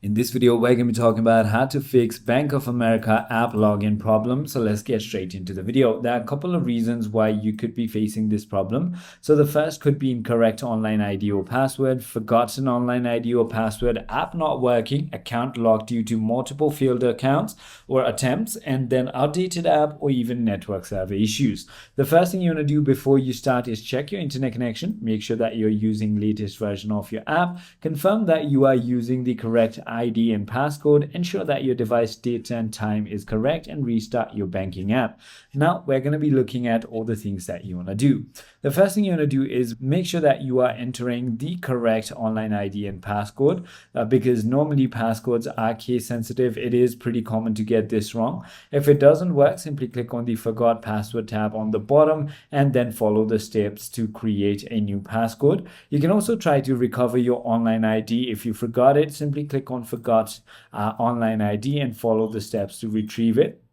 In this video, we're going to be talking about how to fix Bank of America app login problem. So let's get straight into the video. There are a couple of reasons why you could be facing this problem. So the first could be incorrect online ID or password, forgotten online ID or password, app not working, account locked due to multiple failed accounts or attempts, and then outdated app or even network server issues. The first thing you want to do before you start is check your internet connection. Make sure that you're using latest version of your app. Confirm that you are using the correct ID and passcode. Ensure that your device date and time is correct and restart your banking app. Now we're going to be looking at all the things that you want to do. The first thing you want to do is make sure that you are entering the correct online ID and passcode because normally passcodes are case sensitive. It is pretty common to get this wrong. If it doesn't work, simply click on the forgot password tab on the bottom and then follow the steps to create a new passcode. You can also try to recover your online ID. If you forgot it, simply click on forgot online ID and follow the steps to retrieve it.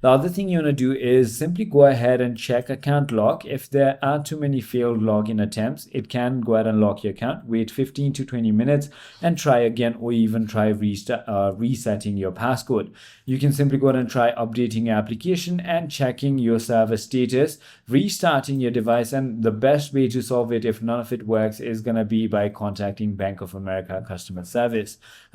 The other thing you want to do is simply go ahead and check account lock. If there are too many failed login attempts, it can go ahead and lock your account. Wait 15 to 20 minutes and try again, or even try resetting your passcode. You can simply go ahead and try updating your application and checking your server status, restarting your device. And the best way to solve it, if none of it works, is going to be by contacting Bank of America customer service.